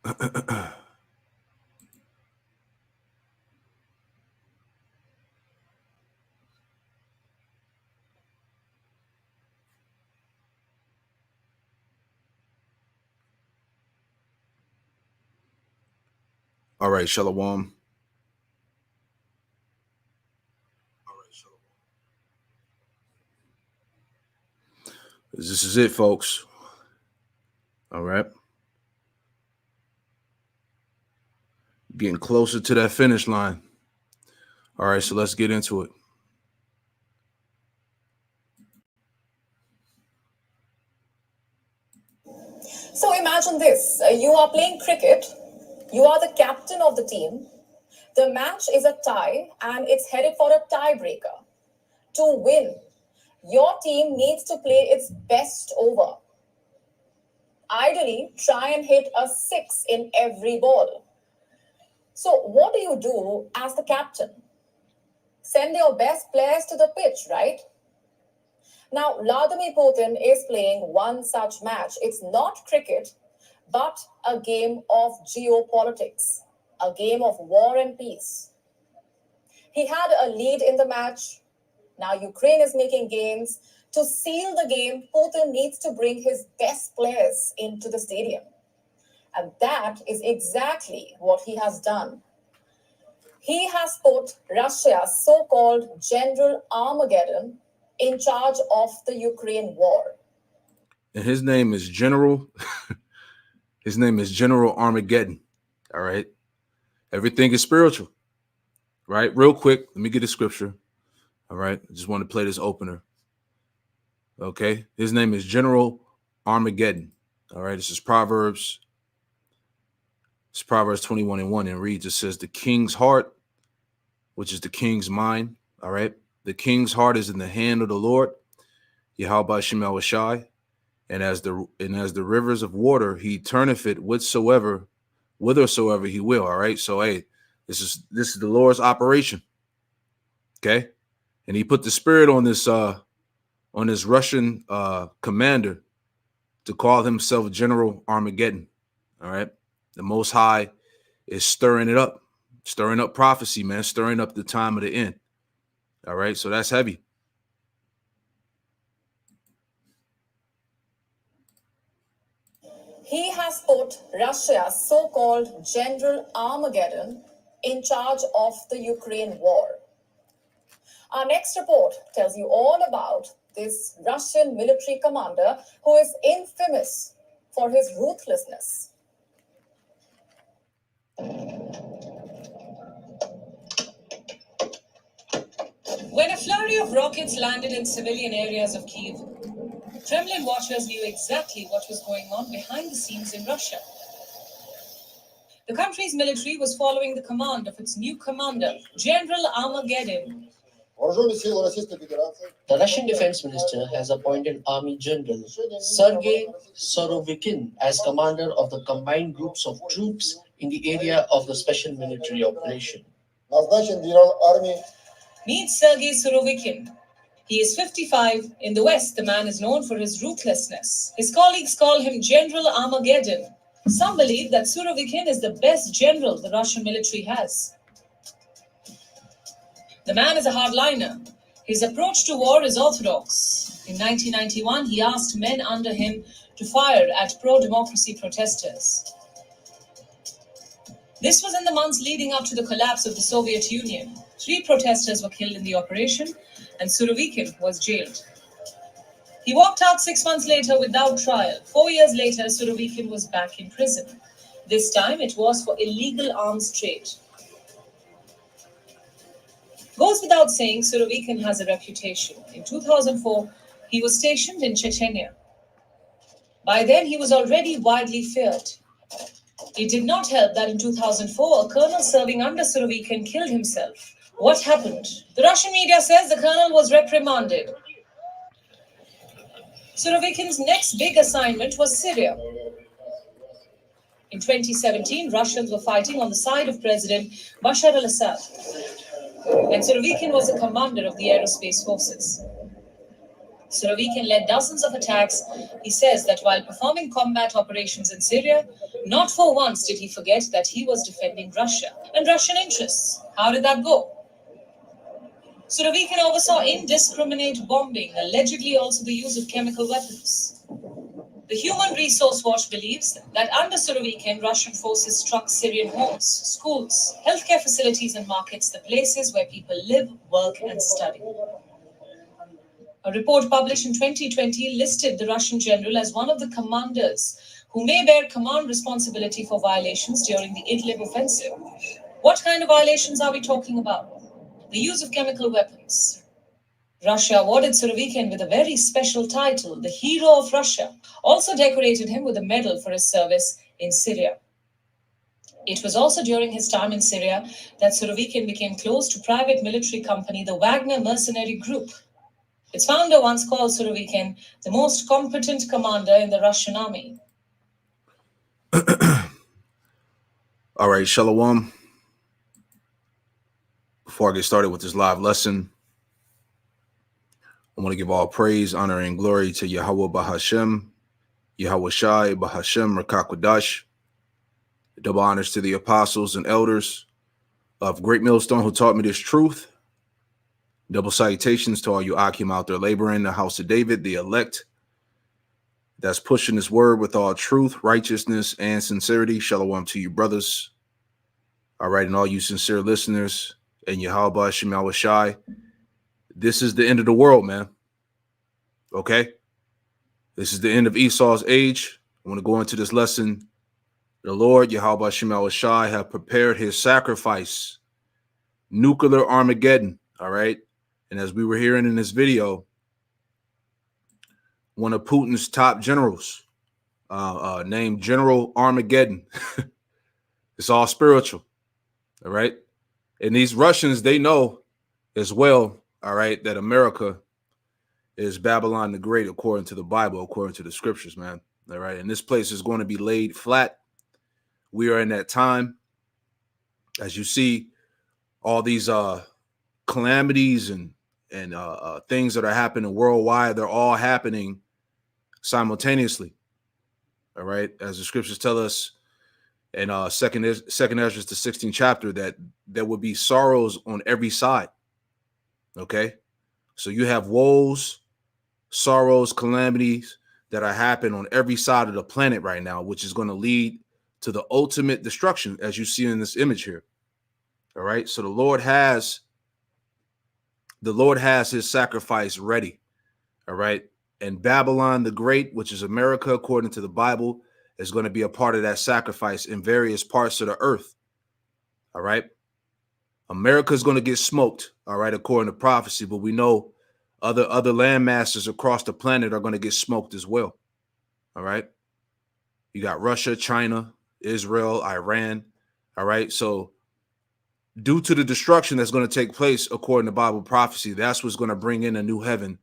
All right, Shalom. This is it, folks. All right. Getting closer to that finish line. All right, so let's get into it. So imagine this. You are playing cricket. You are the captain of the team. The match is a tie and it's headed for a tiebreaker. To win, your team needs to play its best over. Ideally, try and hit a 6 in every ball. So what do you do as the captain? Send your best players to the pitch, right? Now, Vladimir Putin is playing one such match. It's not cricket, but a game of geopolitics, a game of war and peace. He had a lead in the match. Now Ukraine is making gains. To seal the game, Putin needs to bring his best players into the stadium. And that is exactly what he has done. He has put Russia's so-called General Armageddon in charge of the Ukraine war. And his name is General. His name is General Armageddon. All right. Everything is spiritual. Right. Real quick, let me get a scripture. All right. I just want to play this opener. Okay. His name is General Armageddon. All right. This is Proverbs. It's Proverbs 21:1 and reads, it says, the king's heart, which is the king's mind. All right. The king's heart is in the hand of the Lord, Yahweh Shemel Shai, and as the rivers of water, he turneth it whithersoever he will. All right. So hey, this is the Lord's operation. Okay. And he put the spirit on this Russian commander to call himself General Armageddon. All right. The Most High is stirring up prophecy, man, stirring up the time of the end. All right. So that's heavy. He has put Russia's so-called General Armageddon in charge of the Ukraine war. Our next report tells you all about this Russian military commander who is infamous for his ruthlessness. When a flurry of rockets landed in civilian areas of Kyiv, Kremlin watchers knew exactly what was going on behind the scenes in Russia. The country's military was following the command of its new commander, General Armageddon. The Russian defense minister has appointed Army General Sergei Surovikin as commander of the combined groups of troops in the area of the special military operation. Meet Sergei Surovikin. He is 55. In the West, the man is known for his ruthlessness. His colleagues call him General Armageddon. Some believe that Surovikin is the best general the Russian military has. The man is a hardliner. His approach to war is orthodox. In 1991, he asked men under him to fire at pro-democracy protesters. This was in the months leading up to the collapse of the Soviet Union. 3 protesters were killed in the operation, and Surovikin was jailed. He walked out 6 months later without trial. 4 years later, Surovikin was back in prison. This time, it was for illegal arms trade. Goes without saying, Surovikin has a reputation. In 2004, he was stationed in Chechnya. By then, he was already widely feared. It did not help that in 2004, a colonel serving under Surovikin killed himself. What happened? The Russian media says the colonel was reprimanded. Surovikin's next big assignment was Syria. In 2017, Russians were fighting on the side of President Bashar al-Assad, and Surovikin was the commander of the aerospace forces. Surovikin led dozens of attacks. He says that while performing combat operations in Syria, not for once did he forget that he was defending Russia and Russian interests. How did that go? Surovikin oversaw indiscriminate bombing, allegedly also the use of chemical weapons. The Human Resource Watch believes that under Surovikin, Russian forces struck Syrian homes, schools, healthcare facilities, and markets, the places where people live, work, and study. A report published in 2020 listed the Russian general as one of the commanders who may bear command responsibility for violations during the Idlib offensive. What kind of violations are we talking about? The use of chemical weapons. Russia awarded Surovikin with a very special title, the Hero of Russia, also decorated him with a medal for his service in Syria. It was also during his time in Syria that Surovikin became close to private military company, the Wagner mercenary group. Its founder once called Surovikin the most competent commander in the Russian army. All right, Shalom. Before I get started with this live lesson, I want to give all praise, honor, and glory to Yahweh Bahashem, Yahweh Shai Bahashem Rakakwadash. Double honors to the apostles and elders of Great Millstone who taught me this truth. Double salutations to all you Akim out there laboring in the house of David, the elect that's pushing this word with all truth, righteousness, and sincerity. Shalom to you, brothers. All right, and all you sincere listeners, and Yahweh Shemel Shai. This is the end of the world, man. Okay? This is the end of Esau's age. I want to go into this lesson. The Lord, Yahweh Shemel Shai, have prepared his sacrifice. Nuclear Armageddon, all right? And as we were hearing in this video, one of Putin's top generals, named General Armageddon. It's all spiritual, all right? And these Russians, they know as well, all right, that America is Babylon the Great, according to the Bible, according to the scriptures, man, all right? And this place is going to be laid flat. We are in that time. As you see, all these calamities and things that are happening worldwide, they're all happening simultaneously. All right, as the scriptures tell us in second Ezra, the 16th chapter, that there will be sorrows on every side. Okay, so you have woes, sorrows, calamities that are happening on every side of the planet right now, which is going to lead to the ultimate destruction, as you see in this image here. All right, so the Lord has his sacrifice ready. All right. And Babylon the Great, which is America, according to the Bible, is going to be a part of that sacrifice in various parts of the earth. All right. America is going to get smoked. All right. According to prophecy. But we know other land masses across the planet are going to get smoked as well. All right. You got Russia, China, Israel, Iran. All right. So due to the destruction that's going to take place, according to Bible prophecy, that's what's going to bring in a new heaven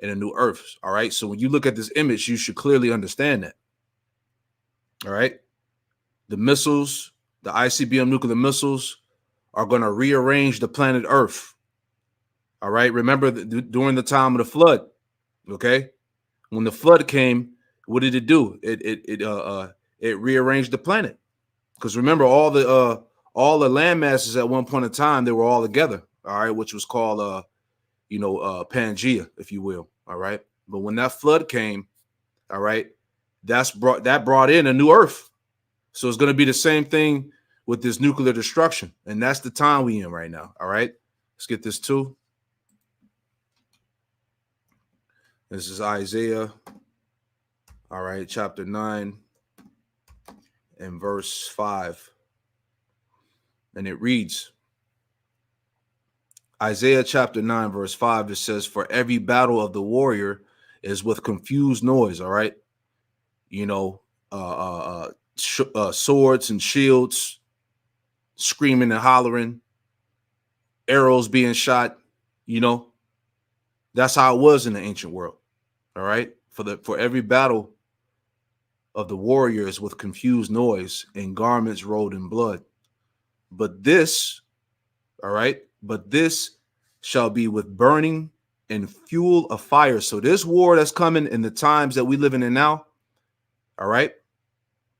and a new earth. All right. So when you look at this image, you should clearly understand that. All right. The missiles, the ICBM nuclear missiles, are going to rearrange the planet Earth. All right. Remember during the time of the flood. Okay. When the flood came, what did it do? It rearranged the planet. Because remember, all the land masses at one point in time, they were all together. All right. Which was called Pangea, if you will. All right. But when that flood came, all right, that brought in a new earth. So it's going to be the same thing with this nuclear destruction. And that's the time we in right now. All right. Let's get this too. This is Isaiah. All right. Chapter 9 and verse 5. And it reads, Isaiah chapter 9, verse 5, it says, for every battle of the warrior is with confused noise, all right? Swords and shields, screaming and hollering, arrows being shot, That's how it was in the ancient world, all right? For every battle of the warrior is with confused noise and garments rolled in blood. But this, all right, but this shall be with burning and fuel of fire. So this war that's coming in the times that we living in now, all right,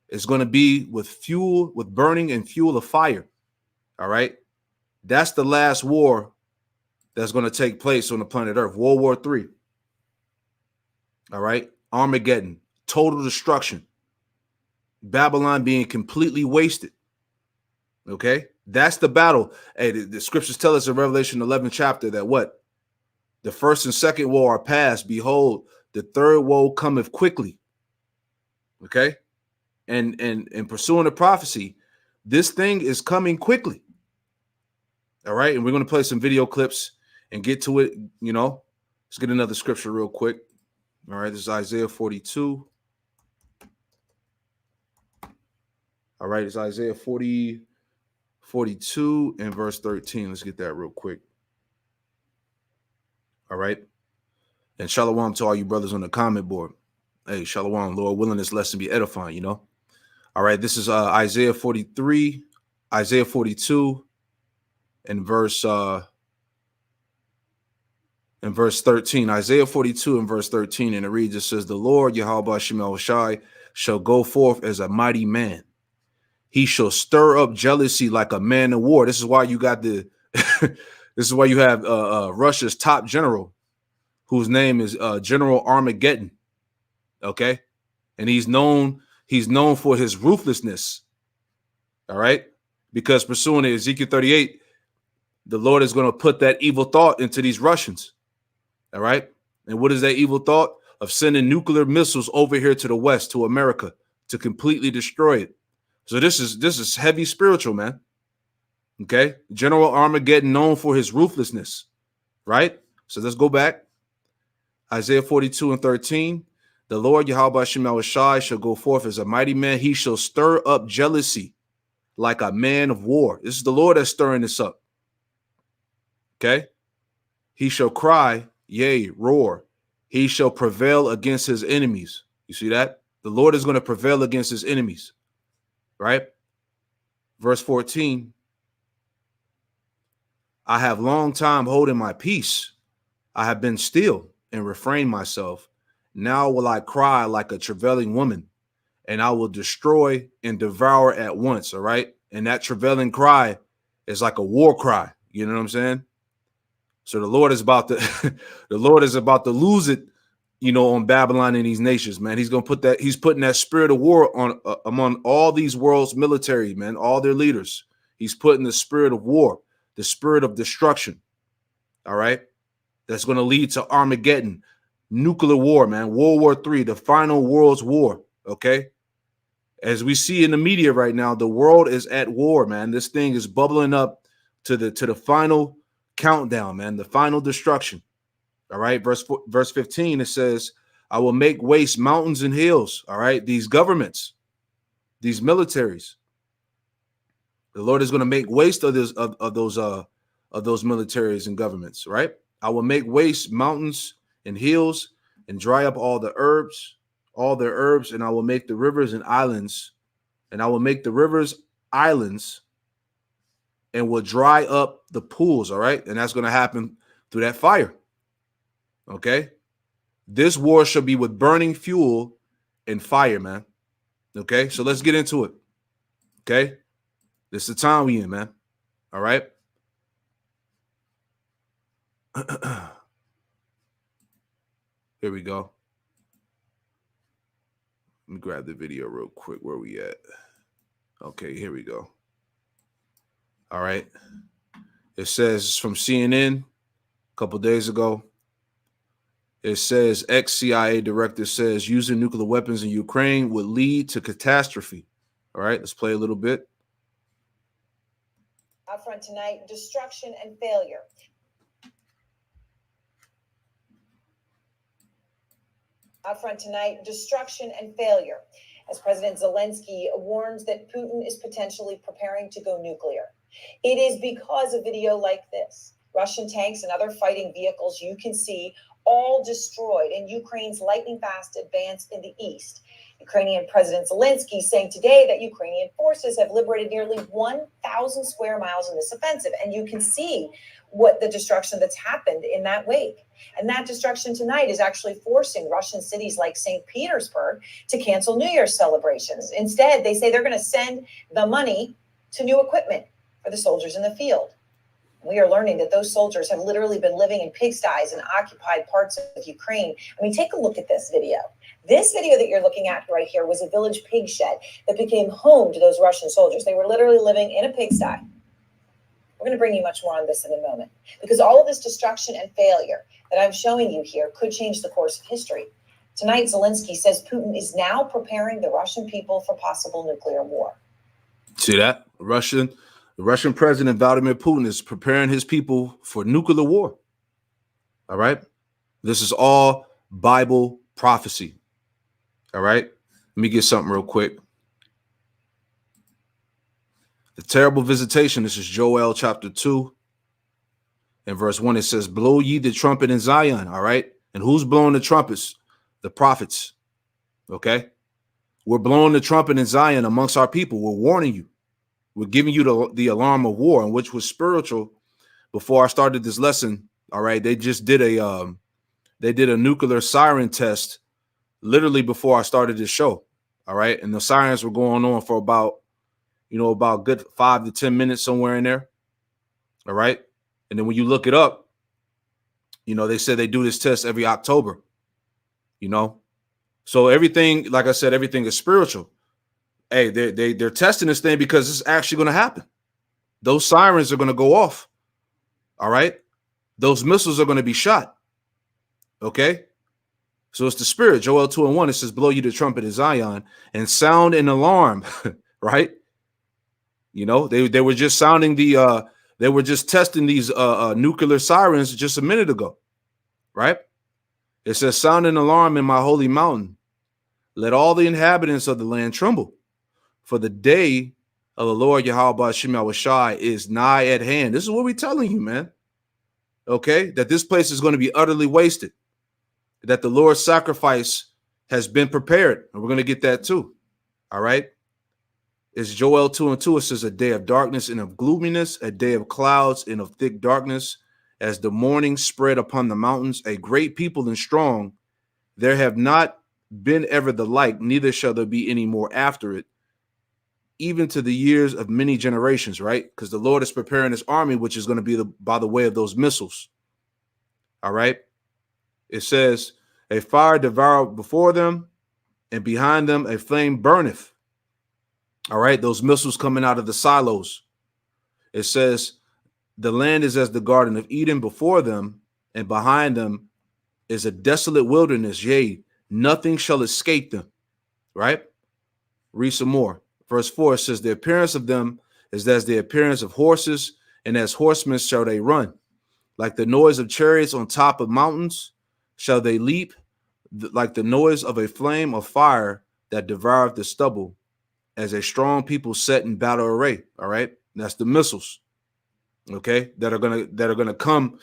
it's going to be with fuel, with burning and fuel of fire. All right. That's the last war that's going to take place on the planet Earth. World War III. All right. Armageddon, total destruction. Babylon being completely wasted. Okay. That's the battle. Hey, the scriptures tell us in Revelation 11 chapter that what? The first and second woe are past. Behold, the third woe cometh quickly. Okay. And pursuing the prophecy, this thing is coming quickly. All right. And we're going to play some video clips and get to it. You know, let's get another scripture real quick. All right. This is Isaiah 42. All right. It's Isaiah 42 and verse 13. Let's get that real quick. All right. And shalom to all you brothers on the comment board. Hey, shalom, Lord willing, this lesson be edifying, you know. All right. This is Isaiah 43, Isaiah 42 and verse 13. Isaiah 42 and verse 13. And it reads, it says, the Lord Yahweh Shemel Shai shall go forth as a mighty man. He shall stir up jealousy like a man of war. This is why you got the this is why you have Russia's top general, whose name is General Armageddon. Okay. And he's known for his ruthlessness. All right. Because pursuing Ezekiel 38, the Lord is going to put that evil thought into these Russians. All right. And what is that evil thought? Of sending nuclear missiles over here to the West, to America, to completely destroy it. So this is heavy spiritual, man. Okay. General Armageddon, known for his ruthlessness. Right. So let's go back. Isaiah 42 and 13. The Lord Yahweh Shemel Shai shall go forth as a mighty man. He shall stir up jealousy like a man of war. This is the Lord that's stirring this up. Okay. He shall cry, yea, roar. He shall prevail against his enemies. You see that? The Lord is going to prevail against his enemies. Right? Verse 14. I have long time holding my peace. I have been still and refrained myself. Now will I cry like a travailing woman, and I will destroy and devour at once. All right. And that travailing cry is like a war cry. You know what I'm saying? So the Lord is about to the Lord is about to lose it, you know, on Babylon and these nations, man. He's going to put that, he's putting that spirit of war on among all these world's military, man, all their leaders. He's putting the spirit of war, the spirit of destruction. All right. That's going to lead to Armageddon, nuclear war, man. World War III, the final world's war. Okay. As we see in the media right now, the world is at war, man. This thing is bubbling up to the final countdown, man, the final destruction. All right. Verse 15, it says, I will make waste mountains and hills. All right. These governments, these militaries, the Lord is going to make waste of those militaries and governments. Right. I will make waste mountains and hills and dry up all their herbs, and I will make the rivers and islands, and I will make the rivers islands and will dry up the pools. All right. And that's going to happen through that fire. Okay. This war shall be with burning fuel and fire, man. Okay. So let's get into it. Okay. This is the time we in, man. All right. Here we go. Let me grab the video real quick. Where we at? Okay, here we go. All right. It says from CNN a couple days ago. It says ex-CIA director says using nuclear weapons in Ukraine would lead to catastrophe. All right, let's play a little bit. Out front tonight, destruction and failure. Out front tonight, destruction and failure, as President Zelensky warns that Putin is potentially preparing to go nuclear. It is because of video like this. Russian tanks and other fighting vehicles you can see all destroyed in Ukraine's lightning-fast advance in the east. Ukrainian President Zelensky saying today that Ukrainian forces have liberated nearly 1,000 square miles in this offensive. And you can see what the destruction that's happened in that wake. And that destruction tonight is actually forcing Russian cities like St. Petersburg to cancel New Year's celebrations. Instead, they say they're going to send the money to new equipment for the soldiers in the field. We are learning that those soldiers have literally been living in pigsties in occupied parts of Ukraine. I mean, take a look at this video. This video that you're looking at right here was a village pig shed that became home to those Russian soldiers. They were literally living in a pigsty. We're going to bring you much more on this in a moment, because all of this destruction and failure that I'm showing you here could change the course of history. Tonight, Zelensky says Putin is now preparing the Russian people for possible nuclear war. See that? The Russian President Vladimir Putin is preparing his people for nuclear war. All right? This is all Bible prophecy. All right? Let me get something real quick. The terrible visitation. This is Joel chapter 2 and verse 1. It says, blow ye the trumpet in Zion. All right? And who's blowing the trumpets? The prophets. Okay? We're blowing the trumpet in Zion amongst our people. We're warning you. We're giving you the alarm of war, and which was spiritual. Before I started this lesson, all right, they just did a nuclear siren test literally before I started this show. All right, and the sirens were going on for about good 5 to 10 minutes, somewhere in there. All right, and then when you look it up, they said they do this test every October. So everything, like I said, everything is spiritual. Hey, they're testing this thing because it's actually going to happen. Those sirens are going to go off. All right. Those missiles are going to be shot. Okay. So it's the spirit. Joel 2:1. It says, blow you the trumpet in Zion and sound an alarm. Right. They were just sounding they were just testing these nuclear sirens just a minute ago. Right. It says, sound an alarm in my holy mountain. Let all the inhabitants of the land tremble. For the day of the Lord Yahweh Shem Yahushai is nigh at hand. This is what we're telling you, man. Okay, that this place is going to be utterly wasted. That the Lord's sacrifice has been prepared. And we're going to get that too. All right. It's Joel 2:2. It says, a day of darkness and of gloominess, a day of clouds and of thick darkness, as the morning spread upon the mountains, a great people and strong. There have not been ever the like, neither shall there be any more after it, even to the years of many generations, right? Because the Lord is preparing his army, which is going to be by the way of those missiles. All right. It says, a fire devoured before them, and behind them a flame burneth. All right. Those missiles coming out of the silos. It says, the land is as the Garden of Eden before them, and behind them is a desolate wilderness. Yea, nothing shall escape them. Right. Read some more. Verse 4 says, the appearance of them is as the appearance of horses, and as horsemen shall they run. Like the noise of chariots on top of mountains shall they leap, like the noise of a flame of fire that devoureth the stubble, as a strong people set in battle array. All right. That's the missiles. Okay. That are gonna come.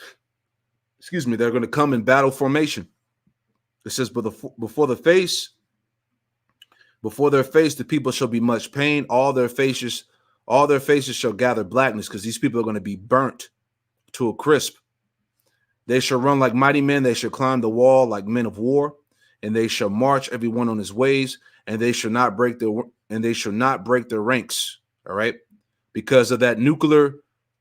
Excuse me. They're going to come in battle formation. It says, but before their face, the people shall be much pain. All their faces shall gather blackness, because these people are going to be burnt to a crisp. They shall run like mighty men. They shall climb the wall like men of war, and they shall march every one on his ways, and they shall not break their ranks. All right, because of that nuclear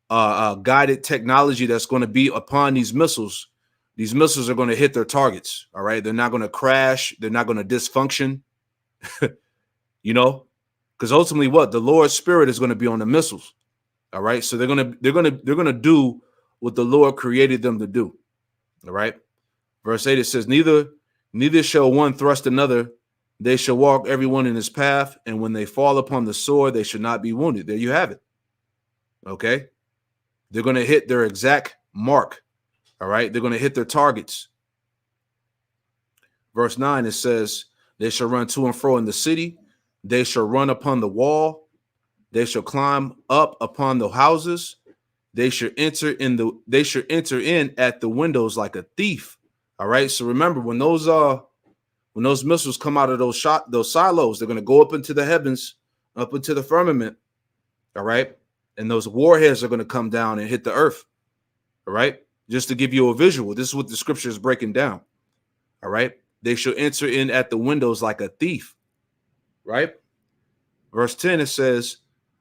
guided technology that's going to be upon these missiles. These missiles are going to hit their targets. All right, they're not going to crash. They're not going to dysfunction. Because ultimately, what the Lord's Spirit is going to be on the missiles. All right, so they're gonna do what the Lord created them to do. All right, verse 8, it says, neither shall one thrust another. They shall walk everyone in his path, and when they fall upon the sword, they shall not be wounded. There you have it. Okay, they're going to hit their exact mark. All right, they're going to hit their targets. Verse 9, it says, they shall run to and fro in the city. They shall run upon the wall. They shall climb up upon the houses. They shall enter in at the windows like a thief. All right. So remember, when those When those missiles come out of those silos, they're going to go up into the heavens, up into the firmament. All right. And those warheads are going to come down and hit the earth. All right. Just to give you a visual, this is what the scripture is breaking down. All right. They shall enter in at the windows like a thief. Right. Verse 10, it says,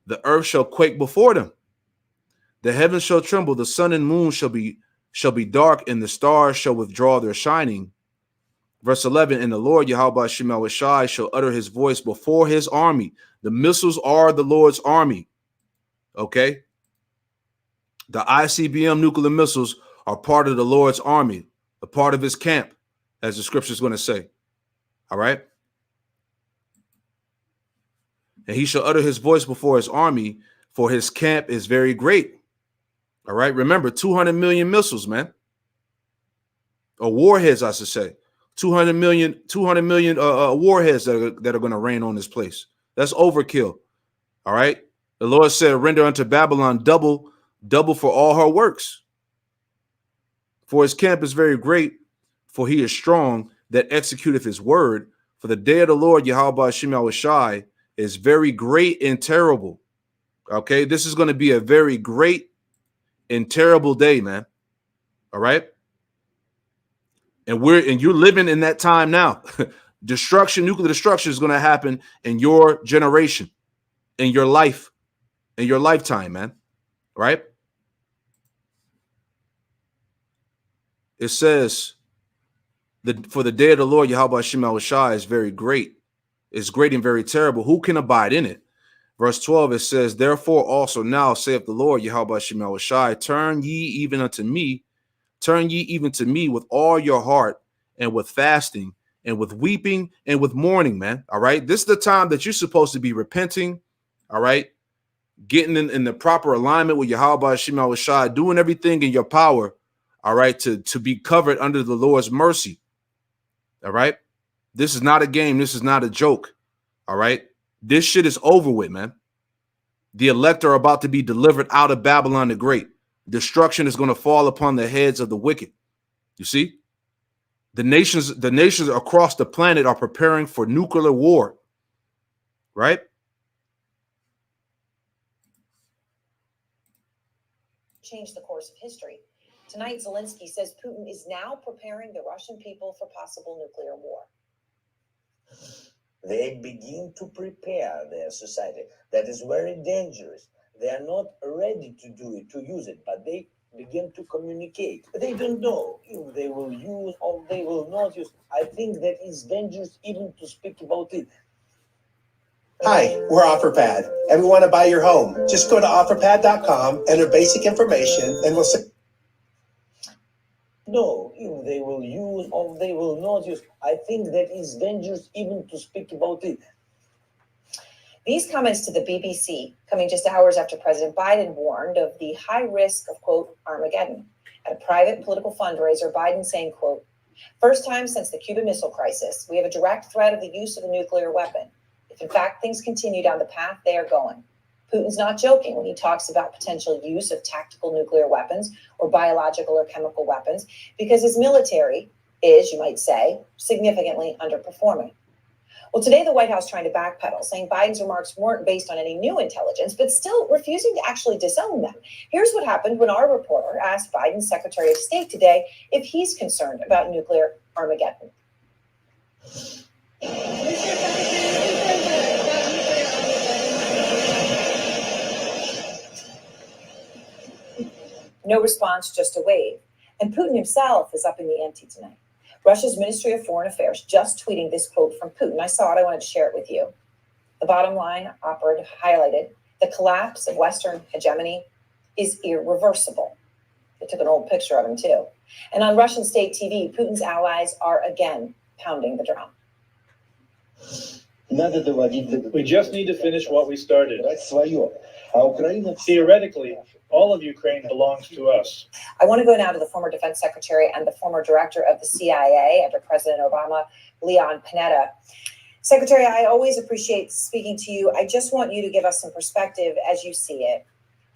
the earth shall quake before them. The heavens shall tremble. The sun and moon shall be dark, and the stars shall withdraw their shining. Verse 11, and the Lord Yahweh Shema Shai shall utter his voice before his army. The missiles are the Lord's army. Okay. The ICBM nuclear missiles are part of the Lord's army, a part of his camp, as the scripture is going to say. All right. And he shall utter his voice before his army, for his camp is very great. All right. Remember, 200 million missiles, man. Or warheads, I should say. 200 million warheads that are going to rain on this place. That's overkill. All right. The Lord said, render unto Babylon double for all her works. For his camp is very great, for he is strong that executeth his word. For the day of the Lord, Yahweh Shema Shai, is very great and terrible. Okay. This is going to be a very great and terrible day, man. All right. And you're living in that time now. Nuclear destruction is going to happen in your generation, in your life, in your lifetime, man. Right? It says, for the day of the Lord, Yahweh Shema Shai is very great. It's great and very terrible. Who can abide in it? Verse 12, it says, therefore also now saith the Lord, Yahweh Shema Shai, turn ye even unto me. Turn ye even to me with all your heart, and with fasting, and with weeping, and with mourning, man. All right. This is the time that you're supposed to be repenting. All right. Getting in the proper alignment with Yahweh Shema Shai, doing everything in your power. All right. To be covered under the Lord's mercy. All right. This is not a game. This is not a joke. All right. This shit is over with, man. The elect are about to be delivered out of Babylon the Great. Destruction is going to fall upon the heads of the wicked. You see, the nations across the planet are preparing for nuclear war. Right? Change the course of history. Tonight, Zelensky says Putin is now preparing the Russian people for possible nuclear war. They begin to prepare their society. That is very dangerous. They are not ready to do it, to use it, but they begin to communicate. They don't know if they will use or they will not use. I think that it's dangerous even to speak about it. Hi, we're OfferPad, and we want to buy your home. Just go to OfferPad.com, enter basic information, and we'll say. No, if they will use or they will not use. I think that it's dangerous even to speak about it. These comments to the BBC coming just hours after President Biden warned of the high risk of, quote, Armageddon. At a private political fundraiser, Biden saying, quote, first time since the Cuban Missile Crisis, we have a direct threat of the use of a nuclear weapon. If in fact things continue down the path they are going. Putin's not joking when he talks about potential use of tactical nuclear weapons or biological or chemical weapons, because his military is, you might say, significantly underperforming. Well, today the White House trying to backpedal, saying Biden's remarks weren't based on any new intelligence, but still refusing to actually disown them. Here's what happened when our reporter asked Biden's Secretary of State today if he's concerned about nuclear Armageddon. No response, just a wave. And Putin himself is up in the ante tonight. Russia's Ministry of Foreign Affairs just tweeting this quote from Putin. I saw it. I wanted to share it with you. The bottom line, operative highlighted, the collapse of Western hegemony is irreversible. They took an old picture of him, too. And on Russian state TV, Putin's allies are again pounding the drum. We just need to finish what we started. Theoretically, all of Ukraine belongs to us. I want to go now to the former defense secretary and the former director of the CIA under President Obama, Leon Panetta. Secretary, I always appreciate speaking to you. I just want you to give us some perspective as you see it.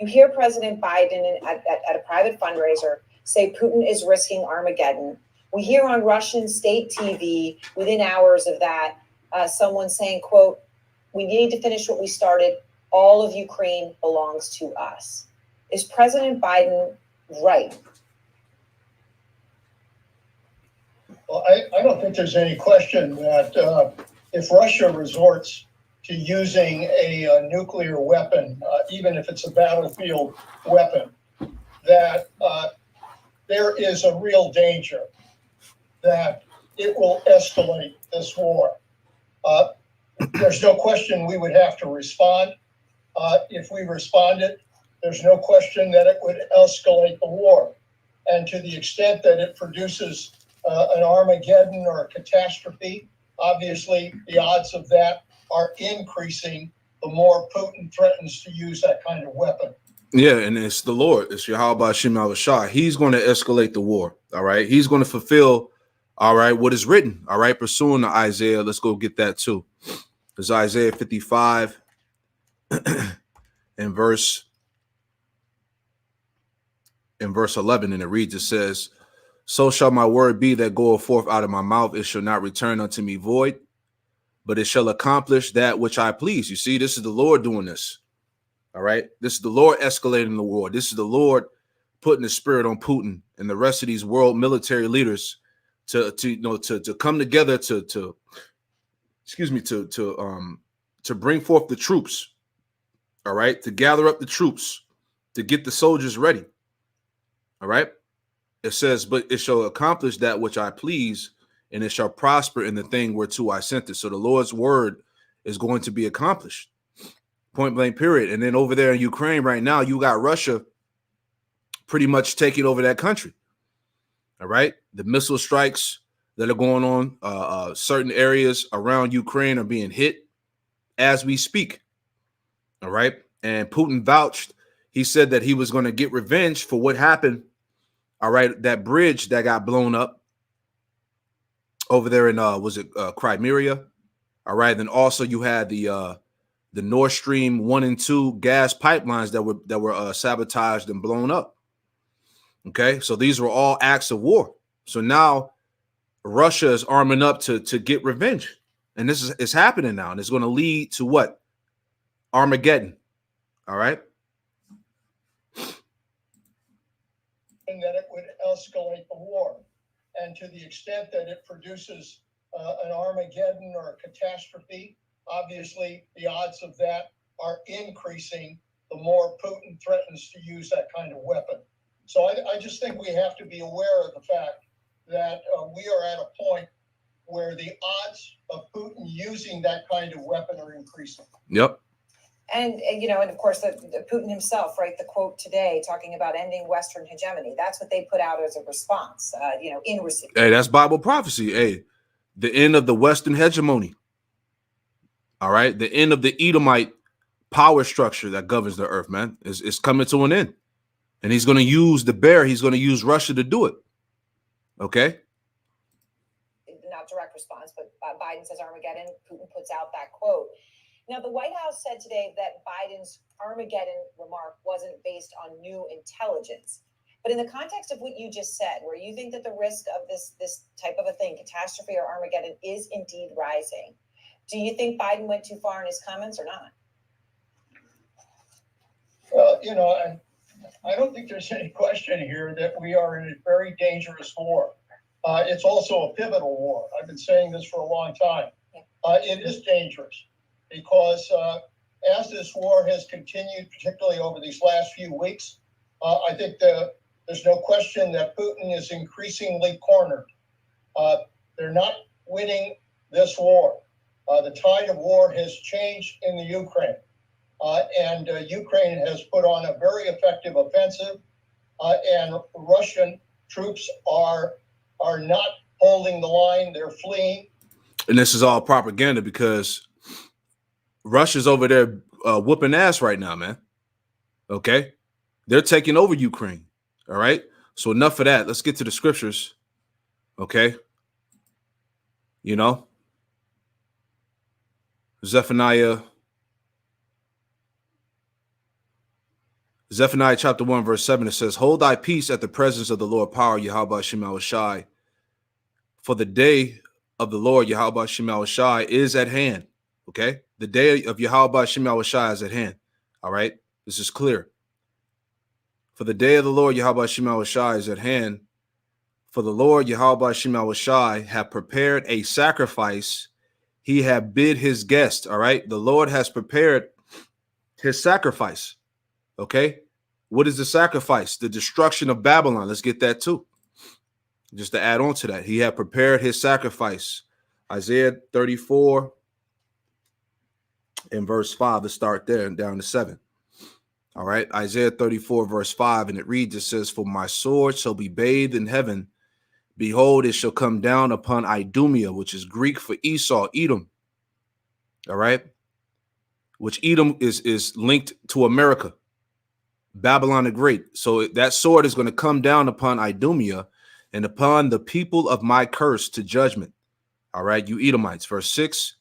You hear President Biden at a private fundraiser say Putin is risking Armageddon. We hear on Russian state TV within hours of that, someone saying, quote, "We need to finish what we started. All of Ukraine belongs to us." Is President Biden right? Well, I don't think there's any question that if Russia resorts to using a nuclear weapon, even if it's a battlefield weapon, that there is a real danger that it will escalate this war. There's no question we would have to respond. If we responded, there's no question that it would escalate the war. And to the extent that it produces an Armageddon or a catastrophe, obviously the odds of that are increasing the more Putin threatens to use that kind of weapon. Yeah, and it's the Lord. It's Yahweh Shem Shah. He's going to escalate the war. All right. He's going to fulfill, all right, what is written. All right. Pursuing the Isaiah. Let's go get that too. There's Isaiah 55 in verse 11, and it reads, it says, "So shall my word be that goeth forth out of my mouth. It shall not return unto me void, but it shall accomplish that which I please." You see, this is the Lord doing this. All right. This is the Lord escalating the war. This is the Lord putting the spirit on Putin and the rest of these world military leaders to come together to bring forth the troops. All right. To gather up the troops, to get the soldiers ready. All right. It says, "But it shall accomplish that which I please, and it shall prosper in the thing whereto I sent it." So the Lord's word is going to be accomplished. Point blank, period. And then over there in Ukraine right now, you got Russia pretty much taking over that country. All right. The missile strikes that are going on, certain areas around Ukraine are being hit as we speak. All right. And Putin vouched. He said that he was going to get revenge for what happened. All right. That bridge that got blown up over there in, Crimea? All right. Then also you had the Nord Stream 1 and 2 gas pipelines that were sabotaged and blown up. Okay, so these were all acts of war. So now Russia is arming up to get revenge, and this is happening now, and it's going to lead to what? Armageddon. All right. And that it would escalate the war, and to the extent that it produces an Armageddon or a catastrophe, obviously the odds of that are increasing the more Putin threatens to use that kind of weapon. So I just think we have to be aware of the fact that we are at a point where the odds of Putin using that kind of weapon are increasing. Yep. And of course, the Putin himself, right? The quote today talking about ending Western hegemony. That's what they put out as a response, in receipt. Hey, that's Bible prophecy. Hey, the end of the Western hegemony. All right. The end of the Edomite power structure that governs the earth, man, is coming to an end. And he's going to use he's going to use Russia to do it. Okay. Not direct response, but Biden says Armageddon. Putin puts out that quote. Now, the White House said today that Biden's Armageddon remark wasn't based on new intelligence. But in the context of what you just said, where you think that the risk of this type of a thing, catastrophe or Armageddon, is indeed rising, do you think Biden went too far in his comments or not? Well, I don't think there's any question here that we are in a very dangerous war. It's also a pivotal war. I've been saying this for a long time. It is dangerous because as this war has continued, particularly over these last few weeks, I think there's no question that Putin is increasingly cornered. They're not winning this war. The tide of war has changed in the Ukraine. And Ukraine has put on a very effective offensive, and Russian troops are not holding the line. They're fleeing. And this is all propaganda because Russia's over there whooping ass right now, man. Okay. They're taking over Ukraine. All right. So enough of that. Let's get to the scriptures. Okay. Zephaniah chapter 1, verse 7, it says, "Hold thy peace at the presence of the Lord power, Yahweh Shem Shai. for the day of the Lord Yahweh Shem Shai is at hand. Okay, the day of Yahweh Shem Shai is at hand. All right, this is clear. For the day of the Lord Yahweh Shem Shai is at hand. For the Lord Yahweh Shem Shai have prepared a sacrifice. He have bid his guest. All right, the Lord has prepared his sacrifice. Okay, what is the sacrifice? The destruction of Babylon. Let's get that too. Just to add on to that, he had prepared his sacrifice. Isaiah 34 and verse 5. Let's start there and down to 7. All right, Isaiah 34 verse 5, and it reads, it says, for my sword shall be bathed in heaven. Behold, it shall come down upon Idumea, which is Greek for Esau, Edom. All right, which Edom is linked to America, Babylon the Great. So that sword is going to come down upon Idumea and upon the people of my curse to judgment. All right, you Edomites. Verse 6,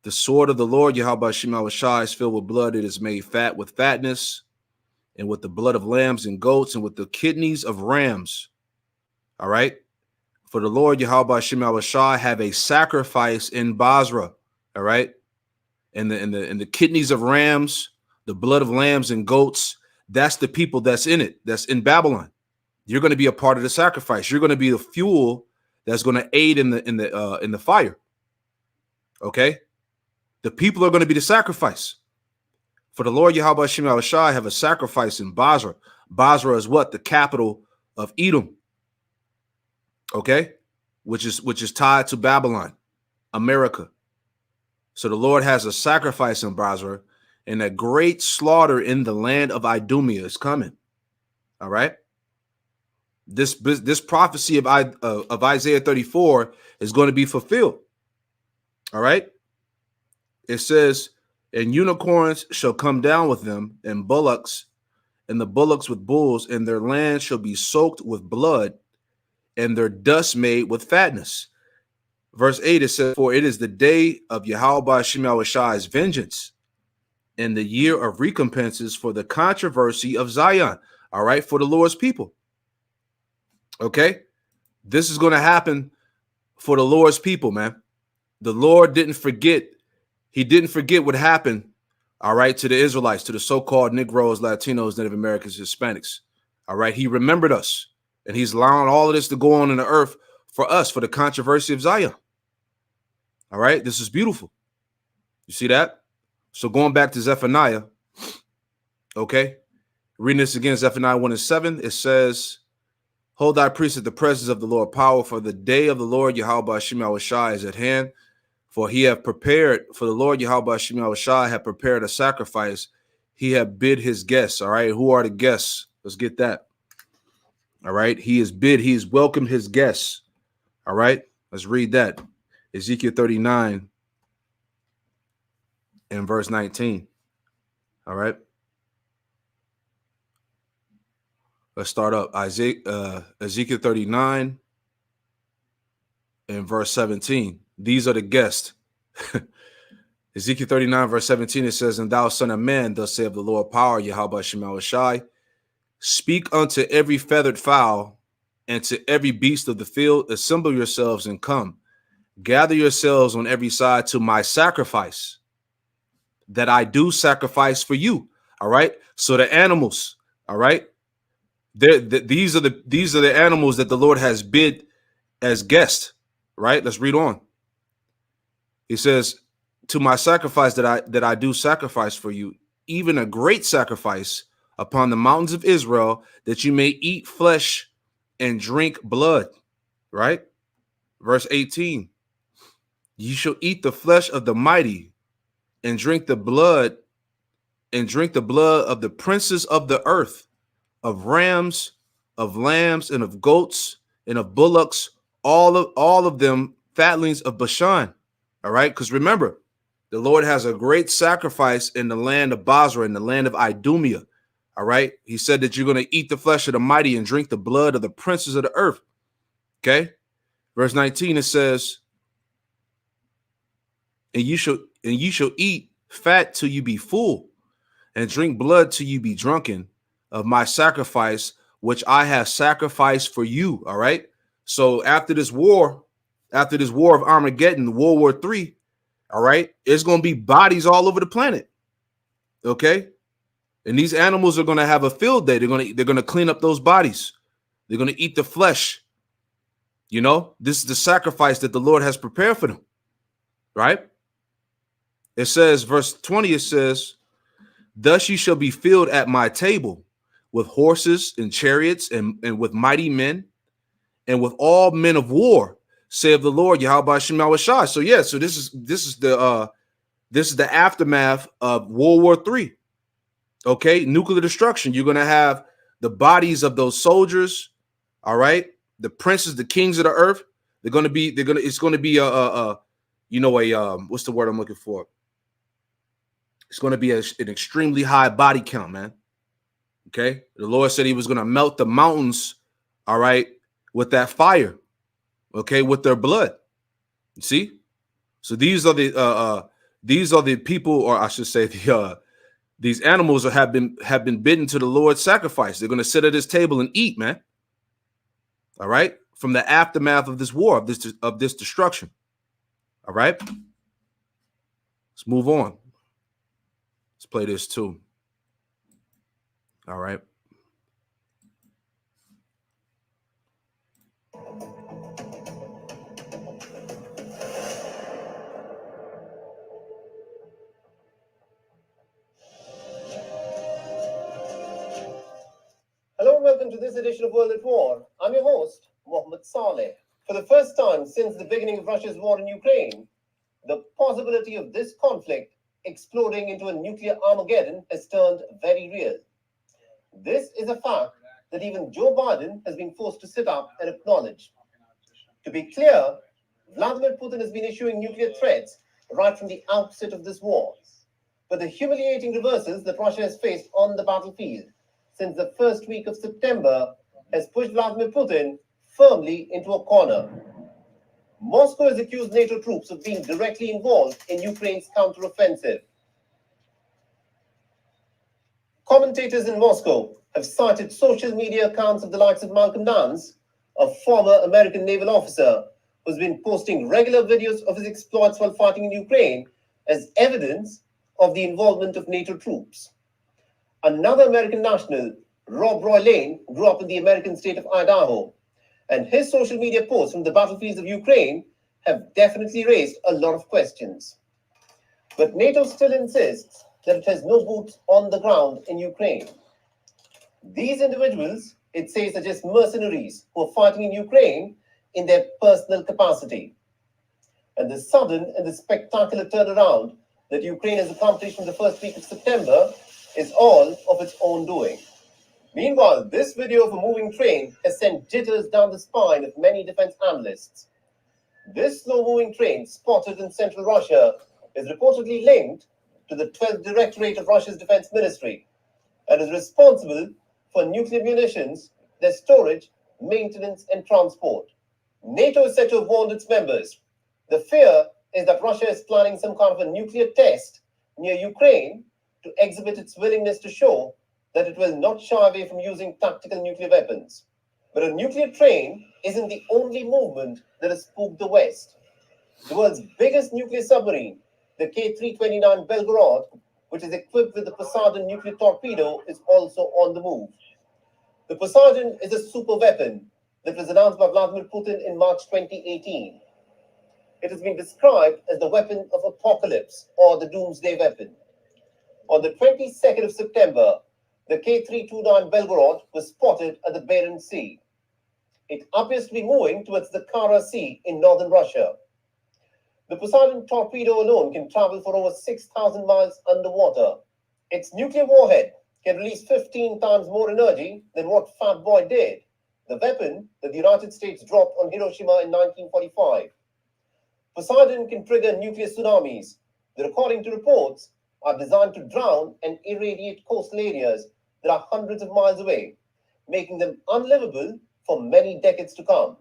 the sword of the Lord Yahweh Shem Shai is filled with blood. It is made fat with fatness, and with the blood of lambs and goats, and with the kidneys of rams. All right, for the Lord Yahweh Shem Shai have a sacrifice in Basra. All right, and the kidneys of rams, the blood of lambs and goats. That's the people that's in it. That's in Babylon. You're going to be a part of the sacrifice. You're going to be the fuel that's going to aid in the fire. Okay, the people are going to be the sacrifice. For the Lord Yahweh Shem Shai have a sacrifice in Basra. Basra is what? The capital of Edom. Okay, which is tied to Babylon, America. So the Lord has a sacrifice in Basra, and a great slaughter in the land of Idumea is coming. All right. This prophecy of Isaiah 34 is going to be fulfilled. All right. It says, and unicorns shall come down with them, and bullocks, and the bullocks with bulls, and their land shall be soaked with blood, and their dust made with fatness. Verse 8, it says, for it is the day of Yahweh Shem Shai's vengeance, and the year of recompenses for the controversy of Zion. All right, for the Lord's people. Okay, this is going to happen for the Lord's people, man. The Lord didn't forget. He didn't forget what happened, all right, to the Israelites, to the so-called Negroes, Latinos, Native Americans, Hispanics. All right, he remembered us, and he's allowing all of this to go on in the earth for us, for the controversy of Zion. All right, this is beautiful. You see that? So going back to Zephaniah, okay, reading this again, Zephaniah 1 and 7, it says, hold thy peace at the presence of the Lord power, for the day of the Lord Yahweh Shem Shai is at hand. For he have prepared, for the Lord Yahweh Shem Shai have prepared a sacrifice. He have bid his guests. All right, who are the guests? Let's get that. All right, he has welcomed his guests. All right, let's read that. Ezekiel 39 and verse 19. All right. Let's start up. Ezekiel 39 and verse 17. These are the guests. Ezekiel 39 verse 17, it says, and thou son of man, thus saith the Lord power, Yahweh Shem Shai, speak unto every feathered fowl and to every beast of the field, assemble yourselves and come. Gather yourselves on every side to my sacrifice that I do sacrifice for you. All right. So the animals, all right. These are the animals that the Lord has bid as guests. Right. Let's read on. He says, to my sacrifice that I do sacrifice for you, even a great sacrifice upon the mountains of Israel, that you may eat flesh and drink blood. Right. Verse 18. You shall eat the flesh of the mighty and drink the blood of the princes of the earth, of rams, of lambs, and of goats, and of bullocks, all of them fatlings of Bashan. All right, because remember, the Lord has a great sacrifice in the land of Basra, in the land of Idumea. All right, he said that you're going to eat the flesh of the mighty and drink the blood of the princes of the earth. Okay, verse 19, it says, and you shall eat fat till you be full, and drink blood till you be drunken of my sacrifice, which I have sacrificed for you. All right. So after this war of Armageddon, World War III, all right, there's going to be bodies all over the planet. Okay, and these animals are going to have a field day. They're going to clean up those bodies. They're going to eat the flesh. You know, this is the sacrifice that the Lord has prepared for them. Right? It says, verse 20, it says, thus ye shall be filled at my table with horses and chariots and with mighty men and with all men of war, saith the Lord Yahweh Shema Shah. So yeah, so this is the aftermath of World War III. Okay, nuclear destruction. You're gonna have the bodies of those soldiers, all right, the princes, the kings of the earth. It's gonna be what's the word I'm looking for? It's gonna be an extremely high body count, man. Okay, the Lord said He was gonna melt the mountains, all right, with that fire, okay, with their blood. You see, so these are the people, or I should say, these animals have been bidden to the Lord's sacrifice. They're gonna sit at His table and eat, man. All right, from the aftermath of this war, of this destruction. All right, let's move on. Let's play this too. All right. Hello and welcome to this edition of World at War. I'm your host, Mohammed Saleh. For the first time since the beginning of Russia's war in Ukraine, the possibility of this conflict exploding into a nuclear Armageddon has turned very real. This is a fact that even Joe Biden has been forced to sit up and acknowledge. To be clear, Vladimir Putin has been issuing nuclear threats right from the outset of this war. But the humiliating reversals that Russia has faced on the battlefield since the first week of September has pushed Vladimir Putin firmly into a corner. Moscow has accused NATO troops of being directly involved in Ukraine's counteroffensive. Commentators in Moscow have cited social media accounts of the likes of Malcolm Nance, a former American naval officer who's been posting regular videos of his exploits while fighting in Ukraine, as evidence of the involvement of NATO troops. Another American national, Rob Roy Lane, grew up in the American state of Idaho, and his social media posts from the battlefields of Ukraine have definitely raised a lot of questions. But NATO still insists that it has no boots on the ground in Ukraine. These individuals, it says, are just mercenaries who are fighting in Ukraine in their personal capacity. And the sudden and the spectacular turnaround that Ukraine has accomplished in the first week of September is all of its own doing. Meanwhile, this video of a moving train has sent jitters down the spine of many defense analysts. This slow-moving train, spotted in central Russia, is reportedly linked to the 12th Directorate of Russia's Defense Ministry and is responsible for nuclear munitions, their storage, maintenance, and transport. NATO is said to have warned its members. The fear is that Russia is planning some kind of a nuclear test near Ukraine to exhibit its willingness to show that it will not shy away from using tactical nuclear weapons. But a nuclear train isn't the only movement that has spooked the West. The world's biggest nuclear submarine, the K-329 Belgorod, which is equipped with the Poseidon nuclear torpedo, is also on the move. The Poseidon is a super weapon that was announced by Vladimir Putin in March 2018. It has been described as the weapon of apocalypse or the doomsday weapon. On the 22nd of September, the K-329 Belgorod was spotted at the Barents Sea. It appears to be moving towards the Kara Sea in northern Russia. The Poseidon torpedo alone can travel for over 6,000 miles underwater. Its nuclear warhead can release 15 times more energy than what Fat Boy did, the weapon that the United States dropped on Hiroshima in 1945. Poseidon can trigger nuclear tsunamis that, according to reports, are designed to drown and irradiate coastal areas that are hundreds of miles away, making them unlivable for many decades to come.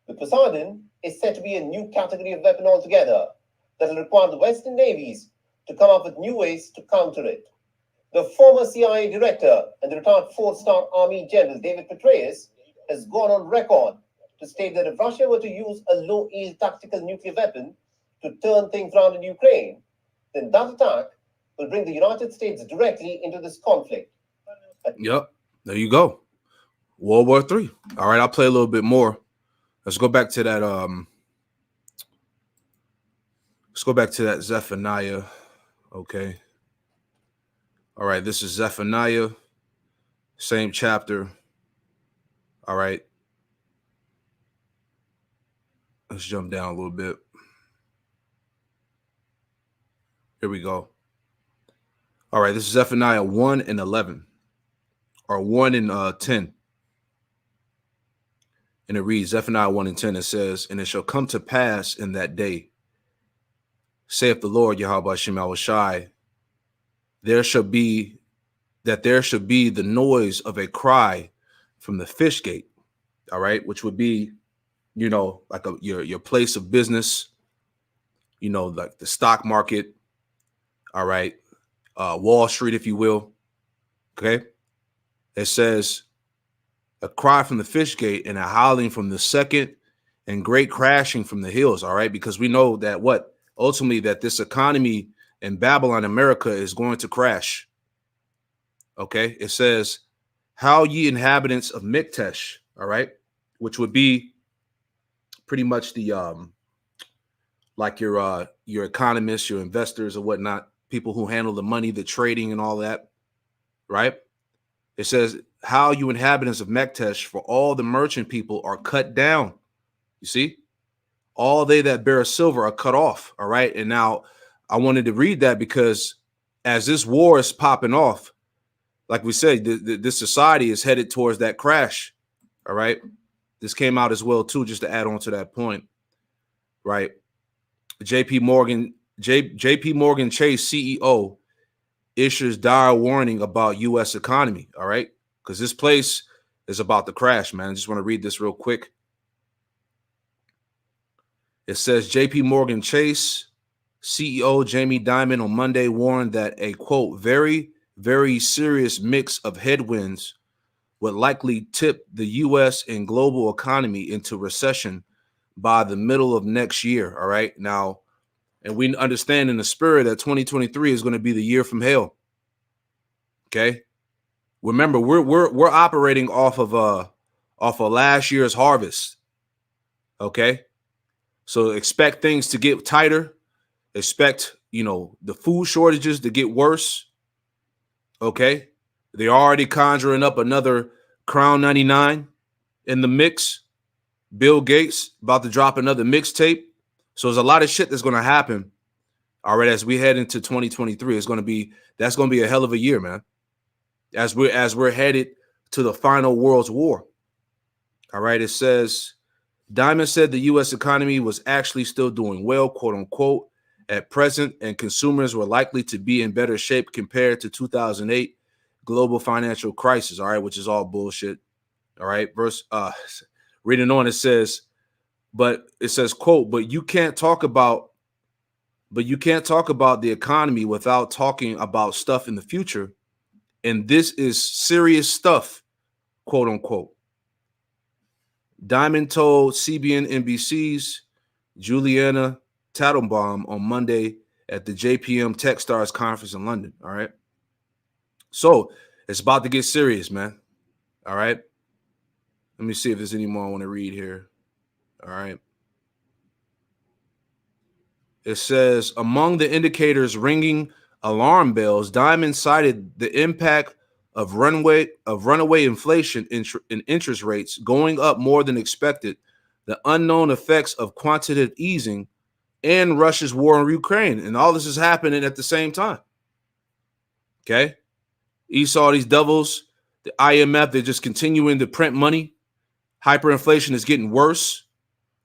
The Poseidon is said to be a new category of weapon altogether that will require the Western navies to come up with new ways to counter it. The former CIA director and the retired four-star Army General David Petraeus has gone on record to state that if Russia were to use a low-yield tactical nuclear weapon to turn things around in Ukraine, then that attack will bring the United States directly into this conflict. Yep. There you go. World War III. All right, I'll play a little bit more. Let's go back to that. Let's go back to that Zephaniah. Okay. All right, this is Zephaniah, same chapter. All right. Let's jump down a little bit. Here we go. All right, this is Zephaniah 1 and 11, or 1 and 10. And it reads, Zephaniah 1 and 10, it says, and it shall come to pass in that day, saith the Lord Yahweh Shem Shai, there shall be the noise of a cry from the fish gate, all right, which would be, you know, like your place of business, you know, like the stock market, all right, Wall Street, if you will, okay? It says, a cry from the fish gate and a howling from the second and great crashing from the hills, all right? Because we know that ultimately that this economy in Babylon, America is going to crash, okay? It says, howl ye inhabitants of Miktesh, all right? Which would be pretty much the, like your economists, your investors or whatnot, people who handle the money, the trading and all that, right? It says, how you inhabitants of Mektesh, for all the merchant people are cut down. You see, all they that bear silver are cut off. All right. And now I wanted to read that because as this war is popping off, like we said, this society is headed towards that crash. All right. This came out as well, too, just to add on to that point. Right. JP Morgan Chase CEO issues dire warning about U.S. economy. All right. Because this place is about to crash, man. I just want to read this real quick. It says JP Morgan Chase CEO Jamie Dimon on Monday warned that a, quote, very, very serious mix of headwinds would likely tip the U.S. and global economy into recession by the middle of next year. All right. Now, and we understand in the spirit that 2023 is going to be the year from hell. Okay. Remember, we're operating off of last year's harvest. Okay. So expect things to get tighter. Expect, you know, the food shortages to get worse. Okay. They're already conjuring up another Crown 99 in the mix. Bill Gates about to drop another mixtape. So there's a lot of shit that's going to happen. All right, as we head into 2023, that's going to be a hell of a year, man. As we're headed to the final world's war. All right, it says, Diamond said the U.S. economy was actually still doing well, quote unquote, at present, and consumers were likely to be in better shape compared to 2008 global financial crisis. All right, which is all bullshit. All right, reading on, it says, quote, but you can't talk about the economy without talking about stuff in the future. And this is serious stuff, quote unquote. Diamond told CBN NBC's Juliana Tattlebaum on Monday at the JPM Techstars conference in London. All right. So it's about to get serious, man. All right. Let me see if there's any more I want to read here. All right. It says, among the indicators ringing alarm bells, Diamond cited the impact of runaway inflation in interest rates going up more than expected, the unknown effects of quantitative easing, and Russia's war in Ukraine. And all this is happening at the same time. Okay. You saw these devils, the IMF, they're just continuing to print money. Hyperinflation is getting worse.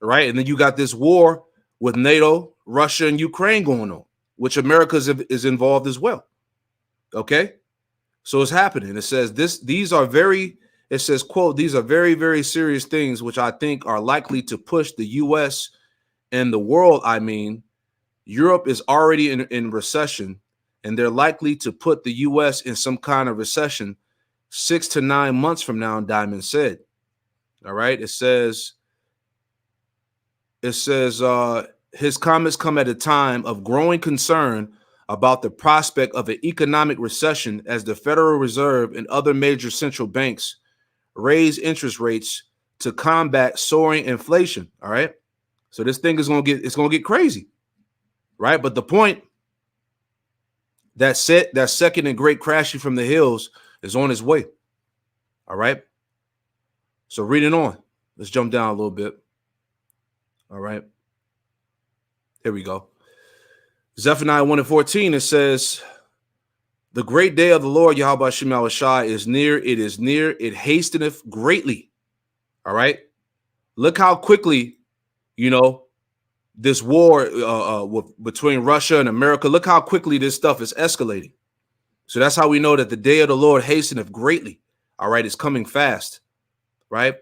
Right. And then you got this war with NATO, Russia, and Ukraine going on, which America is involved as well. Okay. So it's happening. It says quote, these are very, very serious things, which I think are likely to push the U.S. and the world. I mean, Europe is already in recession, and they're likely to put the U.S. in some kind of recession 6 to 9 months from now, Diamond said. All right. It says it says his comments come at a time of growing concern about the prospect of an economic recession as the Federal Reserve and other major central banks raise interest rates to combat soaring inflation. All right. So this thing is going to get crazy. Right. But the point that second and great crashing from the hills is on its way. All right. So reading on, let's jump down a little bit. All right. Here we go. Zephaniah 1:14, it says, the great day of the Lord Yahweh Shem Shai is near. It is near. It hasteneth greatly. All right. Look how quickly, this war between Russia and America, look how quickly this stuff is escalating. So that's how we know that the day of the Lord hasteneth greatly. All right. It's coming fast. Right.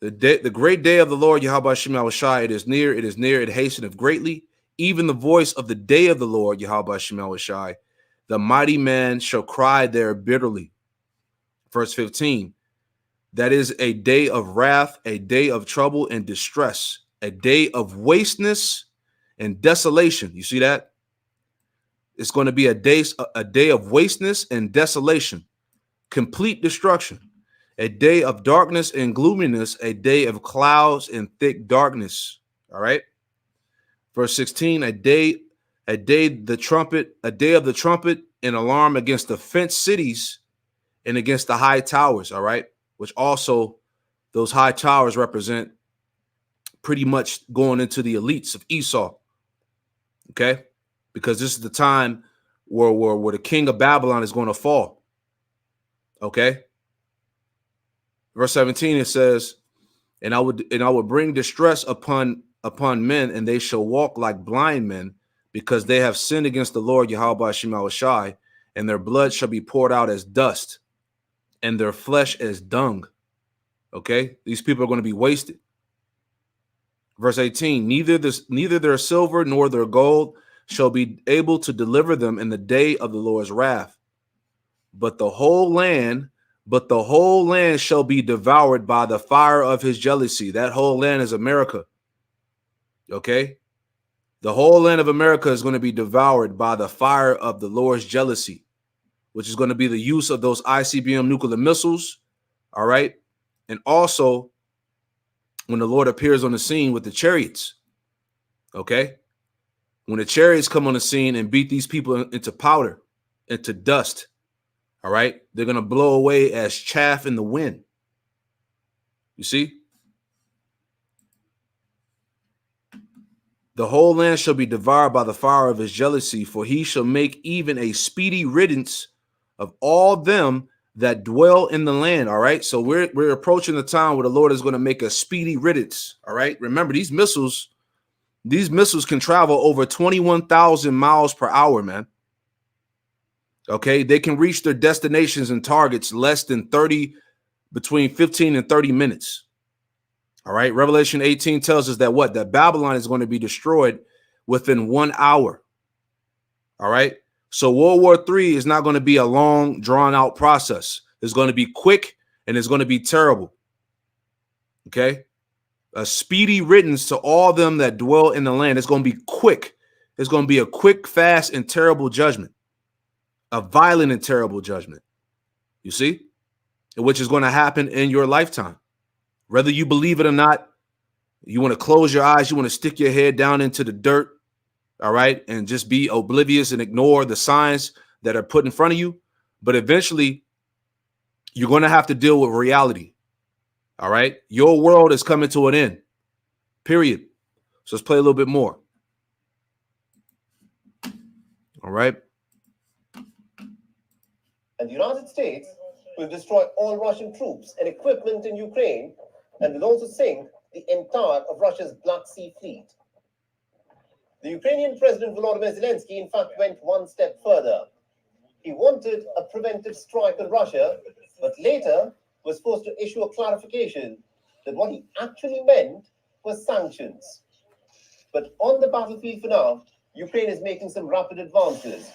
The great day of the Lord Yahweh Shem Shai, it is near. It is near. It hasteneth greatly. Even the voice of the day of the Lord Yahweh Shem Shai, the mighty man shall cry there bitterly. Verse 15. That is a day of wrath, a day of trouble and distress, a day of wasteness and desolation. You see that? It's going to be a day of wasteness and desolation, complete destruction, a day of darkness and gloominess, a day of clouds and thick darkness. All right. Verse 16, a day of the trumpet and alarm against the fenced cities and against the high towers. All right. Which also those high towers represent pretty much going into the elites of Esau. Okay. Because this is the time where the king of Babylon is going to fall. Okay. Verse 17, it says, and I would bring distress upon men, and they shall walk like blind men, because they have sinned against the Lord Yahweh Shem Shai, and their blood shall be poured out as dust, and their flesh as dung. Okay, these people are going to be wasted. Verse 18, neither their silver nor their gold shall be able to deliver them in the day of the Lord's wrath, but the whole land shall be devoured by the fire of his jealousy. That whole land is America. Okay. The whole land of America is going to be devoured by the fire of the Lord's jealousy, which is going to be the use of those ICBM nuclear missiles. All right. And also when the Lord appears on the scene with the chariots. Okay. When the chariots come on the scene and beat these people into powder, into dust. All right. They're going to blow away as chaff in the wind. You see? The whole land shall be devoured by the fire of his jealousy, for he shall make even a speedy riddance of all them that dwell in the land. All right. So we're approaching the time where the Lord is going to make a speedy riddance. All right. Remember, these missiles can travel over 21,000 miles per hour, man. Okay. They can reach their destinations and targets between 15 and 30 minutes. All right. Revelation 18 tells us that Babylon is going to be destroyed within 1 hour. All right. So World War III is not going to be a long, drawn out process. It's going to be quick and it's going to be terrible. Okay. A speedy riddance to all them that dwell in the land. It's going to be quick. It's going to be a quick, fast, and terrible judgment. A violent and terrible judgment. You see? Which is going to happen in your lifetime. Whether you believe it or not, you want to close your eyes, you want to stick your head down into the dirt, all right, and just be oblivious and ignore the signs that are put in front of you. But eventually, you're going to have to deal with reality, all right? Your world is coming to an end, period. So let's play a little bit more. All right. And the United States will destroy all Russian troops and equipment in Ukraine, and will also sink the entire of Russia's Black Sea fleet. The Ukrainian President Volodymyr Zelensky, in fact, went one step further. He wanted a preventive strike on Russia, but later was forced to issue a clarification that what he actually meant was sanctions. But on the battlefield for now, Ukraine is making some rapid advances.